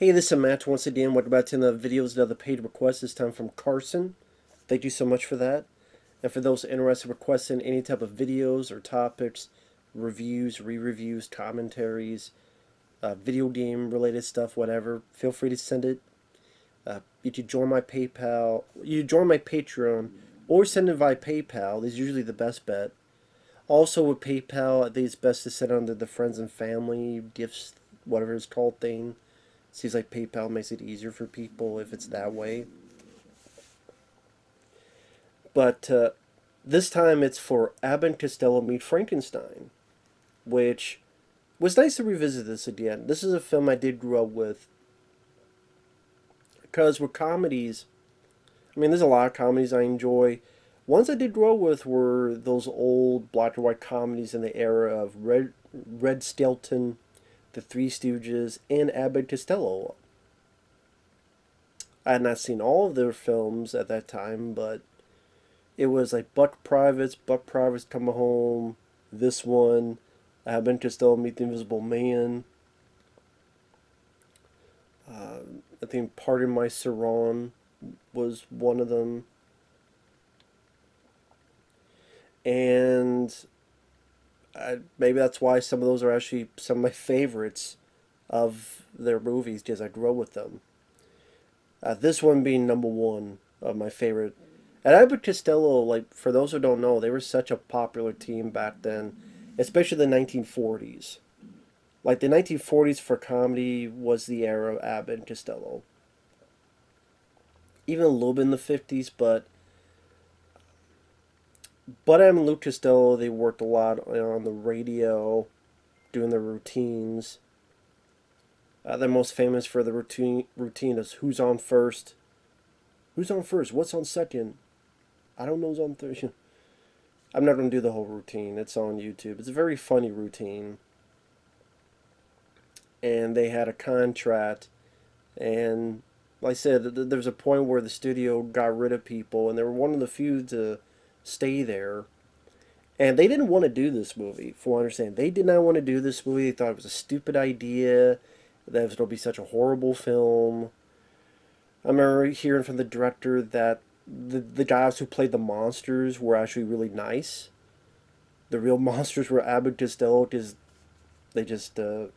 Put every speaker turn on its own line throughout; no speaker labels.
Hey, this is Matt once again. Welcome back to the videos, another paid request, this time from Carson. Thank you so much for that. And for those interested in requesting any type of videos or topics, reviews, re-reviews, commentaries, video game related stuff, whatever, feel free to send it. You can join my PayPal, you join my Patreon, or send it via PayPal. Is usually the best bet. Also with PayPal, I think it's best to send under the friends and family gifts, whatever it's called thing. Seems like PayPal makes it easier for people if it's that way. But this time it's for Abbott and Costello Meet Frankenstein, which was nice to revisit this again. This is a film I did grow up with. Because with comedies, I mean, there's a lot of comedies I enjoy. Ones I did grow up with were those old black and white comedies in the era of Red Skelton, The Three Stooges, and Abbott and Costello. I had not seen all of their films at that time, but it was like Buck Privates Coming Home, this one, Abbott and Costello Meet the Invisible Man. I think Pardon My Saran was one of them. And maybe that's why some of those are actually some of my favorites of their movies, because I grew up with them. This one being number one of my favorite. And Abbott Costello, like, for those who don't know, they were such a popular team back then, especially the 1940s. Like, the 1940s for comedy was the era of Abbott and Costello. Even a little bit in the 50s, but Abbott and Luke Costello, they worked a lot on the radio, doing their routines. They're most famous for the routine is Who's on First? Who's on first? What's on second? I don't know who's on third. I'm not going to do the whole routine. It's on YouTube. It's a very funny routine. And they had a contract. And like I said, there's a point where the studio got rid of people. And they were one of the few to stay there. And they didn't want to do this movie, from what I understand. They did not want to do this movie. They thought it was a stupid idea. That it was going to be such a horrible film. I remember hearing from the director that the guys who played the monsters were actually really nice. The real monsters were Abbott and Costello, because they just they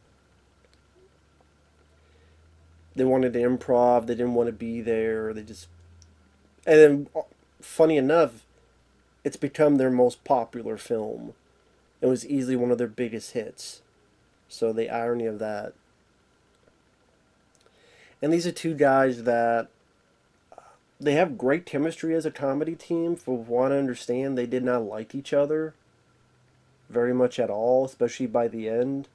wanted to improv. They didn't want to be there. They just, and then funny enough, it's become their most popular film. It was easily one of their biggest hits. So the irony of that. And these are two guys that they have great chemistry as a comedy team. From what I understand, they did not like each other very much at all, especially by the end.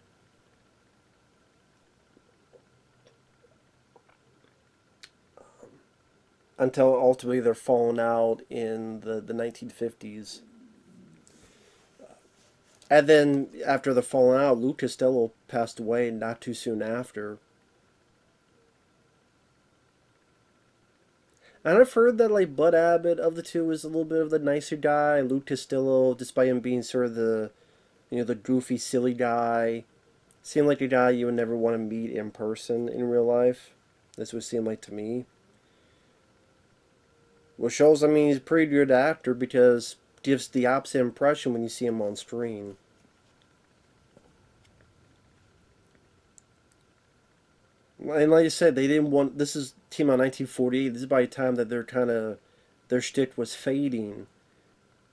Until ultimately they're falling out in the 1950s. And then after the falling out, Luke Costello passed away not too soon after. And I've heard that like Bud Abbott of the two is a little bit of the nicer guy. Luke Costello, despite him being sort of the, the goofy, silly guy, seemed like a guy you would never want to meet in person in real life. This would seem like to me. Which shows, I mean, he's a pretty good actor, because gives the opposite impression when you see him on screen. And like I said, they didn't want, this is team on 1948. This is by the time that they're kind of, their shtick was fading.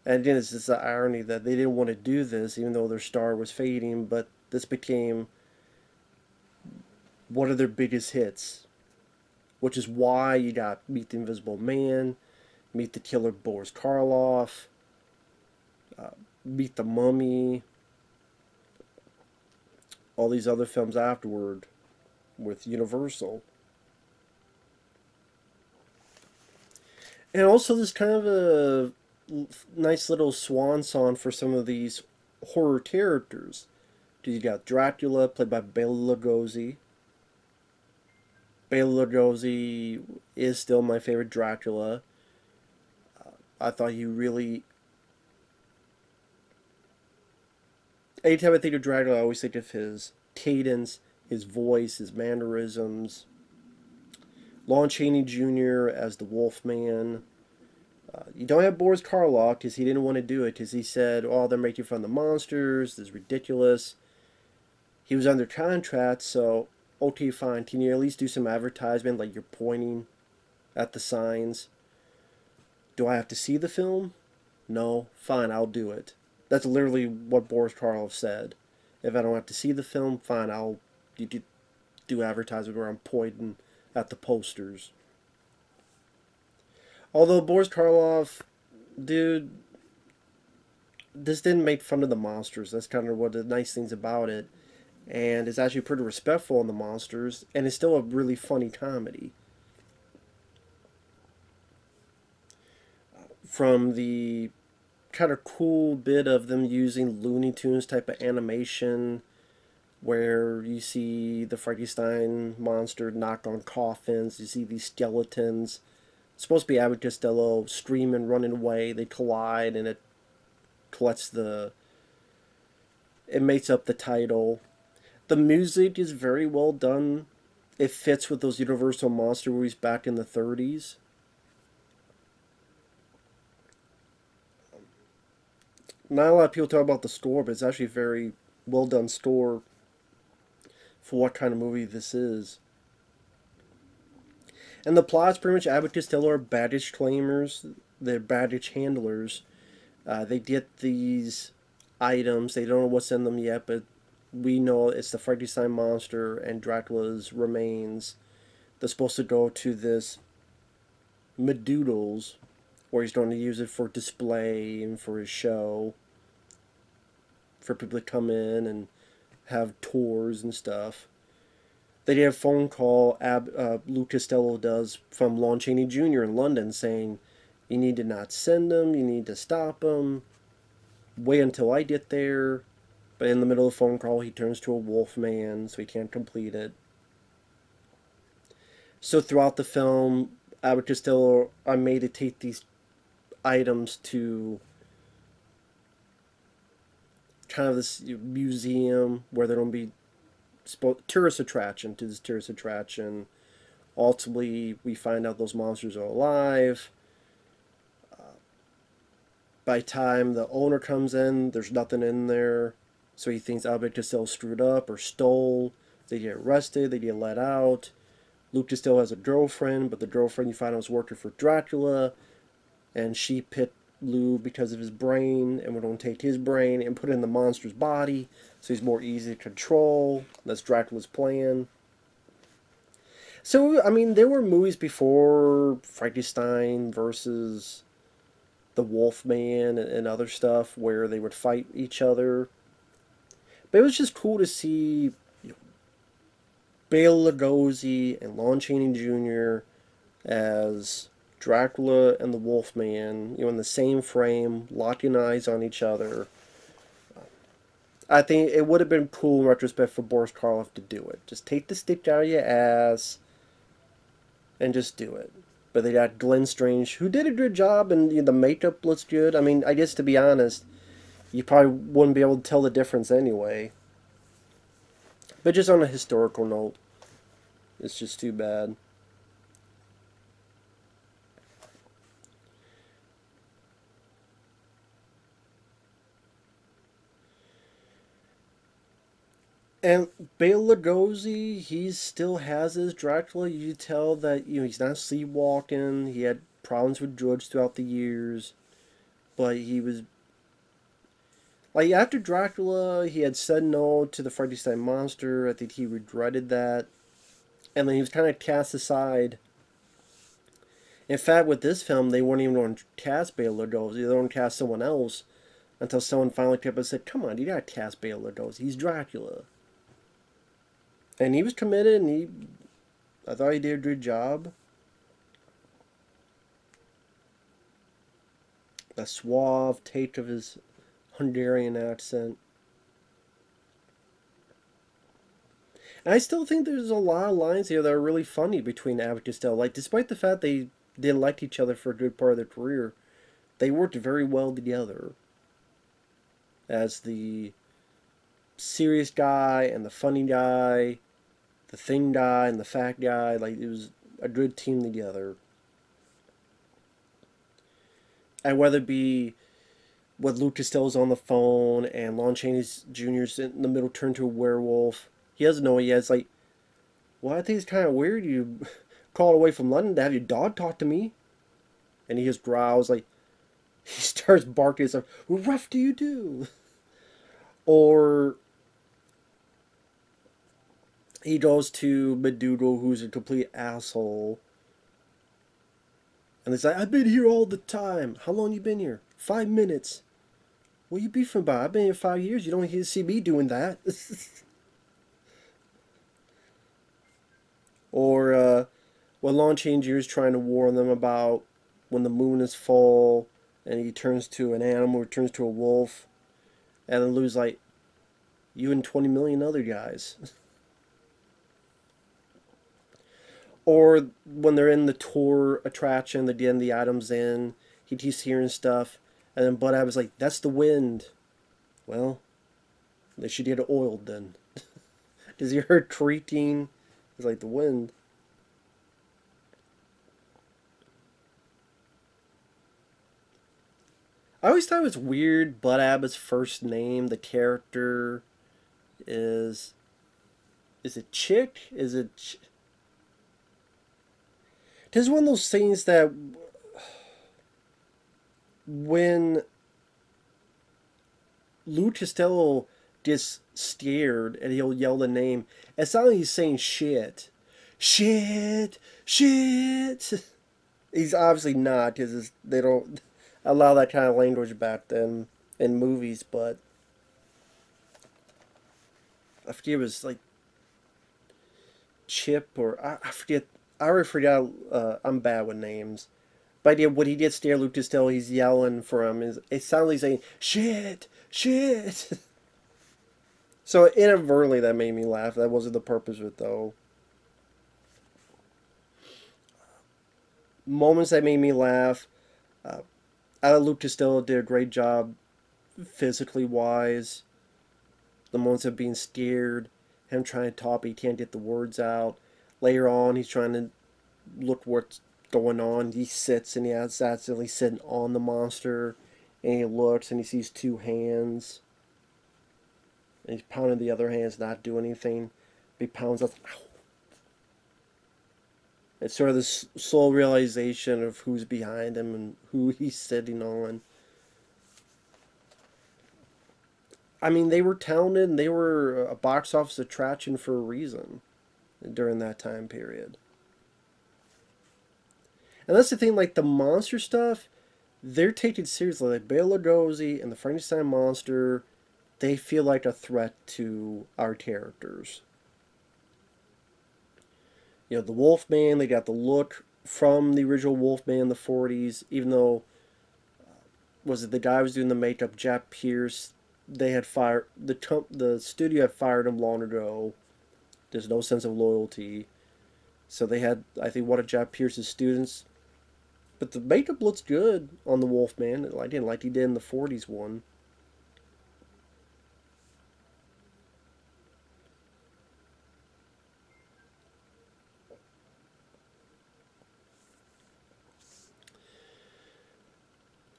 And again, it's just the irony that they didn't want to do this, even though their star was fading. But this became one of their biggest hits, which is why you got Meet the Invisible Man, Meet the Killer Boris Karloff, Meet the Mummy, all these other films afterward with Universal. And also this kind of a nice little swan song for some of these horror characters. You got Dracula, played by Bela Lugosi. Bela Lugosi is still my favorite Dracula. I thought he really... Anytime I think of Dracula, I always think of his cadence, his voice, his mannerisms. Lon Chaney Jr. as the Wolfman. You don't have Boris Karloff because he didn't want to do it because he said, "Oh, they're making fun of the monsters. This is ridiculous." He was under contract, so okay, fine. Can you at least do some advertisement, like you're pointing at the signs? Do I have to see the film? No, fine, I'll do it. That's literally what Boris Karloff said. If I don't have to see the film, fine, I'll do advertisement where I'm pointing at the posters. Although Boris Karloff, dude, this didn't make fun of the monsters. That's kind of one of the nice things about it. And it's actually pretty respectful in the monsters, and it's still a really funny comedy. From the kind of cool bit of them using Looney Tunes type of animation, where you see the Frankenstein monster knock on coffins, you see these skeletons. It's supposed to be Abbott and Costello screaming, running away. They collide, and it collects the. It makes up the title. The music is very well done. It fits with those Universal monster movies back in the 30s. Not a lot of people talk about the score, but it's actually a very well done score for what kind of movie this is. And the plot's pretty much Abbott and Costello are baggage claimers. They're baggage handlers. They get these items. They don't know what's in them yet, but we know it's the Frankenstein monster and Dracula's remains. They're supposed to go to this Medoodles, where he's going to use it for display and for his show, for people to come in and have tours and stuff. They get a phone call, Lou Costello does, from Lon Chaney Jr. in London saying, "You need to not send them, you need to stop them, wait until I get there." But in the middle of the phone call, he turns to a wolf man, so he can't complete it. So throughout the film, Abbott and Costello are made to take these items to kind of this museum where they're going to be tourist attraction to this tourist attraction. Ultimately, we find out those monsters are alive. By the time the owner comes in, there's nothing in there. So he thinks Abbott and Costello screwed up or stole. They get arrested. They get let out. Lucas still has a girlfriend, but the girlfriend you find out was working for Dracula. And she picked Lou because of his brain, and we're going to take his brain and put it in the monster's body so he's more easy to control. That's Dracula's plan. So, I mean, there were movies before Frankenstein versus the Wolfman and other stuff where they would fight each other. But it was just cool to see Bela Lugosi and Lon Chaney Jr. as Dracula and the Wolfman, in the same frame, locking eyes on each other. I think it would have been cool in retrospect for Boris Karloff to do it. Just take the stick out of your ass and just do it. But they got Glenn Strange, who did a good job, and the makeup looks good. I mean, I guess to be honest, you probably wouldn't be able to tell the difference anyway. But just on a historical note, it's just too bad. And Bela Lugosi, he still has his Dracula. You tell that he's not sleepwalking. He had problems with drugs throughout the years, but he was like after Dracula, he had said no to the Frankenstein monster. I think he regretted that, and then he was kind of cast aside. In fact, with this film, they weren't even going to cast Bela Lugosi. They were going to cast someone else until someone finally came up and said, "Come on, you gotta cast Bela Lugosi. He's Dracula." And he was committed, and I thought he did a good job. The suave take of his Hungarian accent. And I still think there's a lot of lines here that are really funny between Abbott and Costello. Like, despite the fact they didn't like each other for a good part of their career, they worked very well together. As the serious guy and the funny guy, the thin guy and the fat guy, like it was a good team together. And whether it be with Luke Costello's on the phone and Lon Chaney Jr.'s in the middle turned to a werewolf, he doesn't know it yet. It's like, well, I think it's kind of weird you called away from London to have your dog talk to me. And he just growls, like, he starts barking and stuff. What rough do you do? Or he goes to Medudo, who's a complete asshole. And it's like, I've been here all the time. How long you been here? 5 minutes. What you beefing about? I've been here 5 years. You don't see me doing that. Or what Lon Chaney Jr. is trying to warn them about when the moon is full and he turns to an animal, or turns to a wolf. And then Lou's like, you and 20 million other guys. Or when they're in the tour attraction, they're getting the items in, he keeps hearing stuff, and then Bud Abbott's like, that's the wind. Well, they should get it oiled then. Does he hear creaking? It's like the wind. I always thought it was weird, Bud Abbott's first name, the character, is it Chick? Is it... This is one of those things that when Lou Costello gets scared and he'll yell the name, it's not like he's saying shit. Shit! Shit! He's obviously not, because they don't allow that kind of language back then in movies, but I forget, it was like Chip, or I forget. I already forgot. I'm bad with names. But yeah, when he gets scared, Luke Costello, he's yelling for him. It sounds like he's saying, shit, shit. So inadvertently that made me laugh. That wasn't the purpose of it, though. Moments that made me laugh. Luke Costello did a great job physically wise. The moments of being scared, him trying to talk, but he can't get the words out. Later on, he's trying to look what's going on. He sits and he's accidentally sitting on the monster, and he looks and he sees two hands. And he's pounding the other hands, not doing anything. But he pounds up. Ow. It's sort of this slow realization of who's behind him and who he's sitting on. I mean, they were talented and they were a box office attraction for a reason during that time period. And that's the thing, like the monster stuff, they're taken seriously. Like Bela Lugosi and the Frankenstein monster, they feel like a threat to our characters. You know, the Wolfman, they got the look from the original Wolfman in the 40s, even though, was it the guy who was doing the makeup, Jack Pierce, they had fired, the studio had fired him long ago. There's no sense of loyalty. So they had, I think, one of Jack Pierce's students. But the makeup looks good on the Wolfman. I didn't like he did in the 40s one.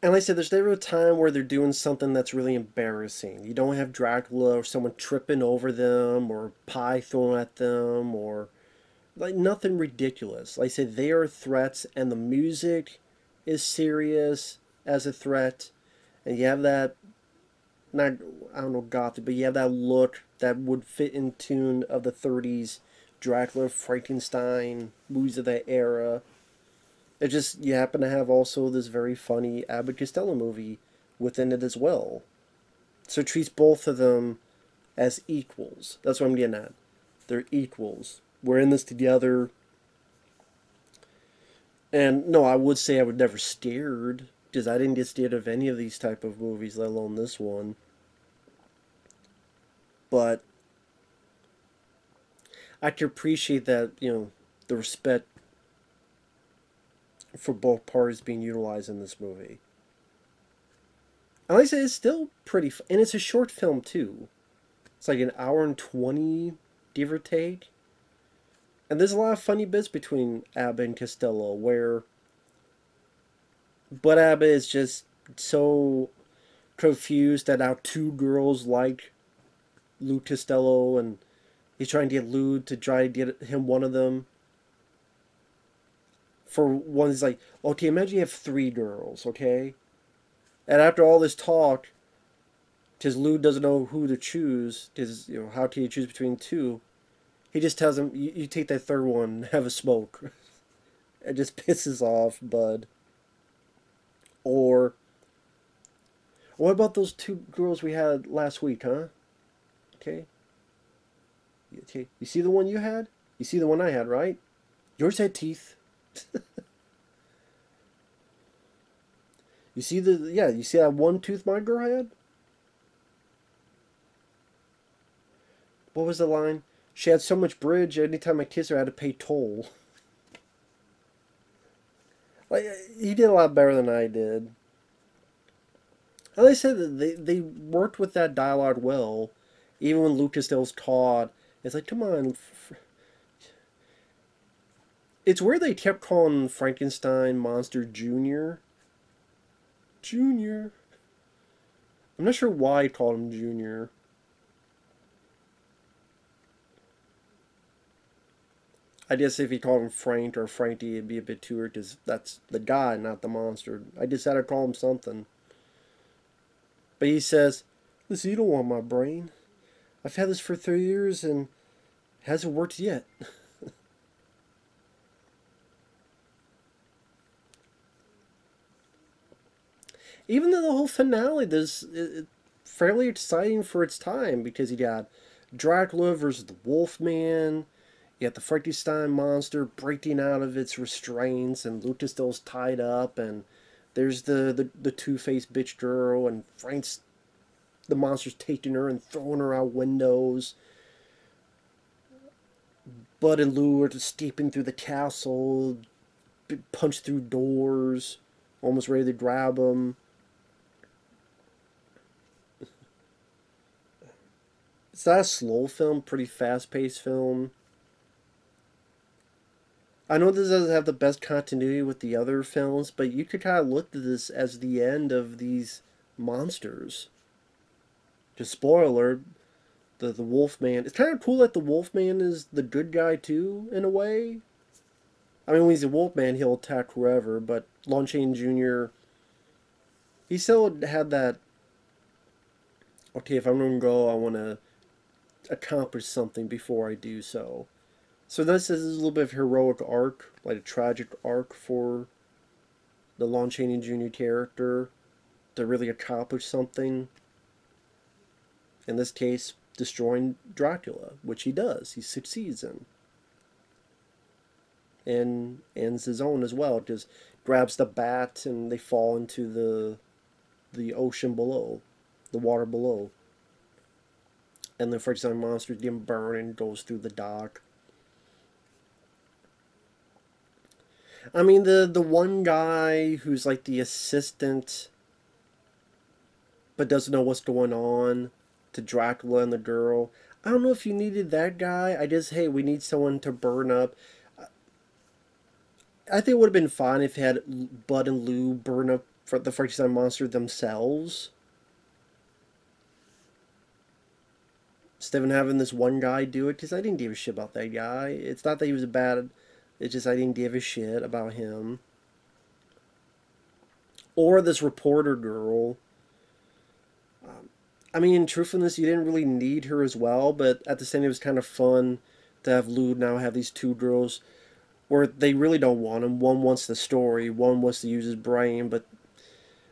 And like I said, there's never a time where they're doing something that's really embarrassing. You don't have Dracula or someone tripping over them or pie thrown at them or like nothing ridiculous. Like I said, they are threats and the music is serious as a threat. And you have that, not, I don't know, gothic, but you have that look that would fit in tune of the 30s Dracula, Frankenstein, movies of that era. It just, you happen to have also this very funny Abbott and Costello movie within it as well. So it treats both of them as equals. That's what I'm getting at. They're equals. We're in this together. And no, I would say I was never scared, because I didn't get scared of any of these type of movies, let alone this one. But I can appreciate that, you know, the respect for both parties being utilized in this movie. And like I said, it's still pretty and it's a short film too. It's like an hour and 20, give or take. And there's a lot of funny bits between Abbott and Costello where Bud Abbott is just so confused that now two girls like Lou Costello, and he's trying to get Lou to try to get him one of them. For one, he's like, okay, imagine you have three girls, okay? And after all this talk, because Lou doesn't know who to choose, because, how can you choose between two? He just tells him, you take that third one and have a smoke. It just pisses off Bud. Or, what about those two girls we had last week, huh? Okay. Okay. You see the one you had? You see the one I had, right? Yours had teeth. You see you see that one tooth my girl had? What was the line? She had so much bridge, anytime I kissed her, I had to pay toll. Like, he did a lot better than I did. And they said that they worked with that dialogue well, even when Lucas Dale's taught. It's like, come on. It's weird they kept calling Frankenstein Monster Jr. Junior. I'm not sure why he called him Junior. I guess if he called him Frank or Frankie, it'd be a bit too weird because that's the guy, not the monster. I just had to call him something. But he says, listen, you don't want my brain. I've had this for 3 years and it hasn't worked yet. Even though the whole finale is fairly exciting for its time, because you got Dracula versus the Wolfman, you got the Frankenstein monster breaking out of its restraints, and Lucas still's tied up, and there's the two-faced bitch girl, and the monster's taking her and throwing her out windows. Bud and Lou are escaping through the castle, punch through doors, almost ready to grab them. It's not a slow film, pretty fast-paced film. I know this doesn't have the best continuity with the other films, but you could kind of look at this as the end of these monsters. Just spoiler, the Wolfman. It's kind of cool that the Wolfman is the good guy too, in a way. I mean, when he's a Wolfman, he'll attack whoever, but Lon Chaney Jr., he still had that, okay, if I'm going to go, I want to accomplish something before I do so. So this is a little bit of heroic arc, like a tragic arc for the Lon Chaney Jr. character to really accomplish something. In this case, destroying Dracula, which he does. He succeeds in. And ends his own as well. Just grabs the bat and they fall into the ocean below, the water below. And the Frankenstein monster getting burned and goes through the dock. I mean, the one guy who's like the assistant but doesn't know what's going on to Dracula and the girl. I don't know if you needed that guy. I just, hey, we need someone to burn up. I think it would have been fine if you had Bud and Lou burn up for the Frankenstein monster themselves. Instead of having this one guy do it, because I didn't give a shit about that guy. It's not that he was bad, it's just I didn't give a shit about him. Or this reporter girl. I mean, in truthfulness, you didn't really need her as well, but at the same time, it was kind of fun to have Lou now have these two girls where they really don't want him. One wants the story, one wants to use his brain, but...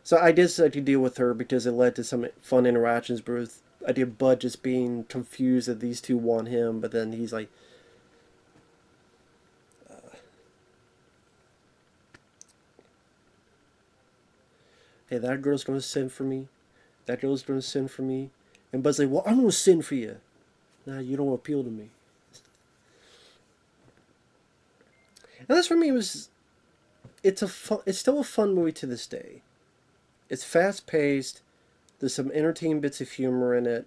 So I did like to deal with her because it led to some fun interactions with I did Bud just being confused that these two want him, but then he's like, hey, that girl's going to sin for me. That girl's going to sin for me. And Bud's like, well, I'm going to sin for you. Nah, you don't appeal to me. And this for me was, it's still a fun movie to this day. It's fast paced. There's some entertaining bits of humor in it.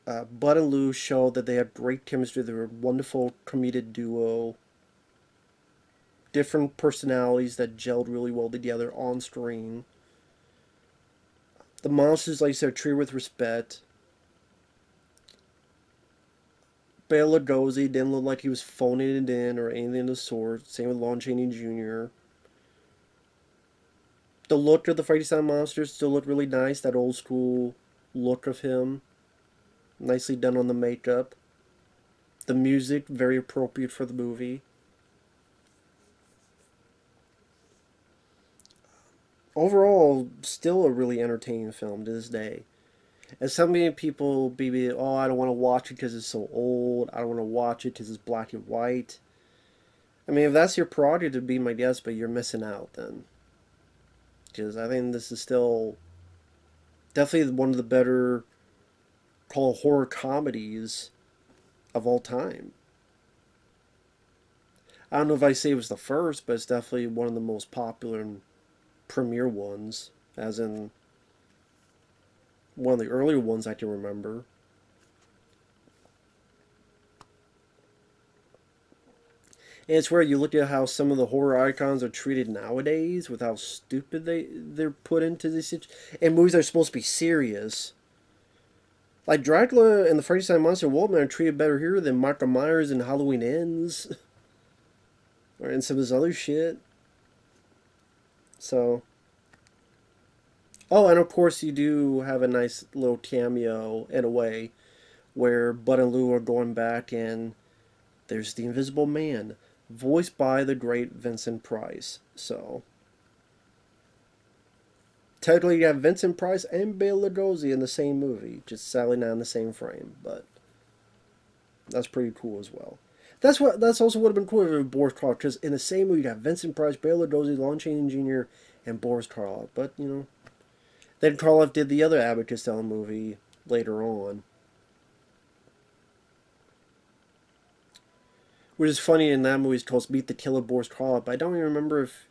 Bud and Lou showed that they had great chemistry. They were a wonderful comedic duo. Different personalities that gelled really well together on screen. The monsters, like I said, are treated with respect. Bela Lugosi didn't look like he was phoning it in or anything of the sort. Same with Lon Chaney Jr. The look of the Frankenstein monster still looked really nice. That old school look of him. Nicely done on the makeup. The music, very appropriate for the movie. Overall, still a really entertaining film to this day. And so many people be, oh, I don't want to watch it because it's so old. I don't want to watch it because it's black and white. I mean, if that's your prerogative to be my guest, but you're missing out then. Because I think this is still definitely one of the better called horror comedies of all time. I don't know if I say it was the first, but it's definitely one of the most popular and premier ones, as in one of the earlier ones I can remember. And it's where you look at how some of the horror icons are treated nowadays, with how stupid they're put into these and movies that are supposed to be serious. Like Dracula and the Frankenstein Monster Wolfman are treated better here than Michael Myers and Halloween Ends. Or in some of this other shit. So. Oh, and of course you do have a nice little cameo, in a way, where Bud and Lou are going back and there's the Invisible Man, voiced by the great Vincent Price. So. Technically, you have Vincent Price and Bela Lugosi in the same movie, just sadly not in the same frame, but that's pretty cool as well. That's also would have been cool if it was Boris Karloff, because in the same movie you got Vincent Price, Bela Lugosi, Lon Chaney Jr., and Boris Karloff. But you know, then Karloff did the other Abbott and Costello movie later on, which is funny. In that movie, it's called Meet the Killer, Boris Karloff. But I don't even remember if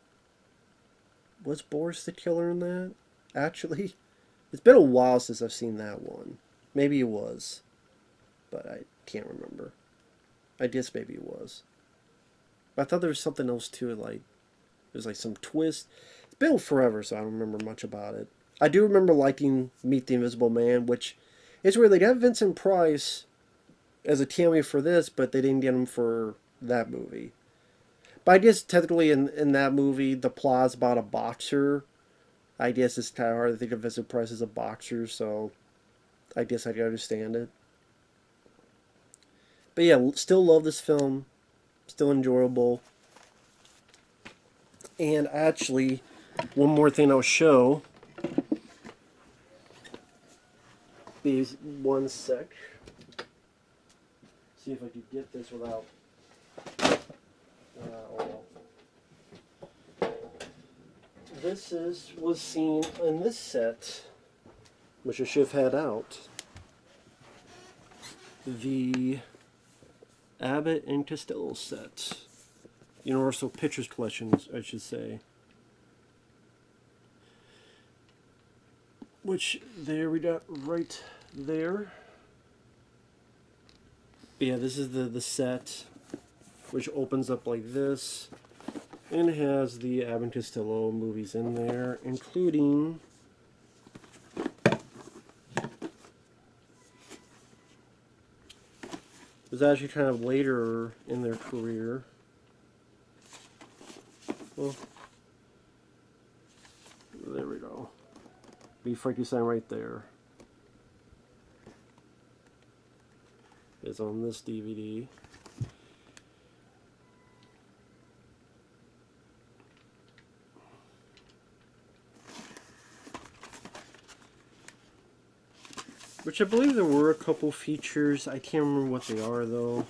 was Boris the killer in that. Actually, it's been a while since I've seen that one. Maybe it was, but I can't remember. I guess maybe it was. But I thought there was something else to it, like there's like some twist. It's been forever, so I don't remember much about it. I do remember liking Meet the Invisible Man, which is where they got Vincent Price as a cameo for this, but they didn't get him for that movie. But I guess technically in that movie, the plot's about a boxer. I guess it's kind of hard to think of Vincent Price as a boxer, so I guess I can understand it. But yeah, still love this film. Still enjoyable. And actually, one more thing I'll show. Be one sec. See if I can get this without... This was seen in this set, which I should have had out. The Abbott and Costello set. Universal Pictures Collections, I should say. Which, there we got right there. But yeah, this is the set, which opens up like this. And it has the Abbott and Costello movies in there, including... It was actually kind of later in their career. Well, there we go. Be Frankenstein right there. It's on this DVD. Which I believe there were a couple features. I can't remember what they are though.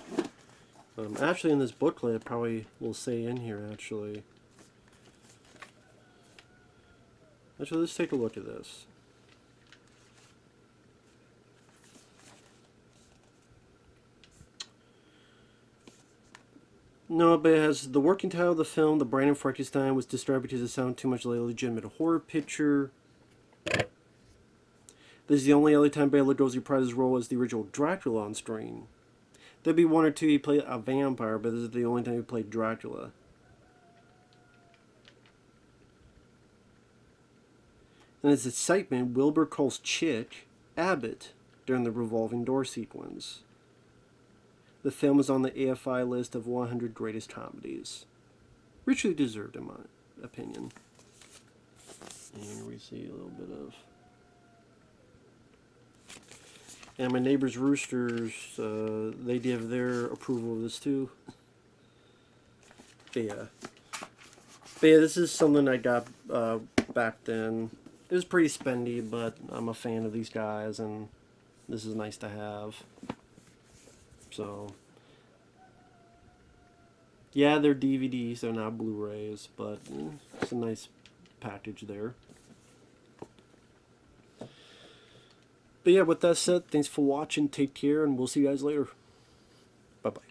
Actually in this booklet it probably will say in here actually. Actually, let's take a look at this. No, but it has the working title of the film, The Brand of Frankenstein, was destroyed because it sounded too much like a legitimate horror picture. This is the only other time Bela Lugosi reprised his role as the original Dracula on screen. There'd be one or two he played a vampire, but this is the only time he played Dracula. In his excitement, Wilbur calls Chick Abbott during the revolving door sequence. The film is on the AFI list of 100 greatest comedies. Richly deserved, in my opinion. And here we see a little bit of... And my neighbor's roosters, they give their approval of this too. But yeah, this is something I got back then. It was pretty spendy, but I'm a fan of these guys, and this is nice to have. So, yeah, they're DVDs, they're not Blu-rays, but it's a nice package there. But yeah, with that said, thanks for watching, take care, and we'll see you guys later. Bye-bye.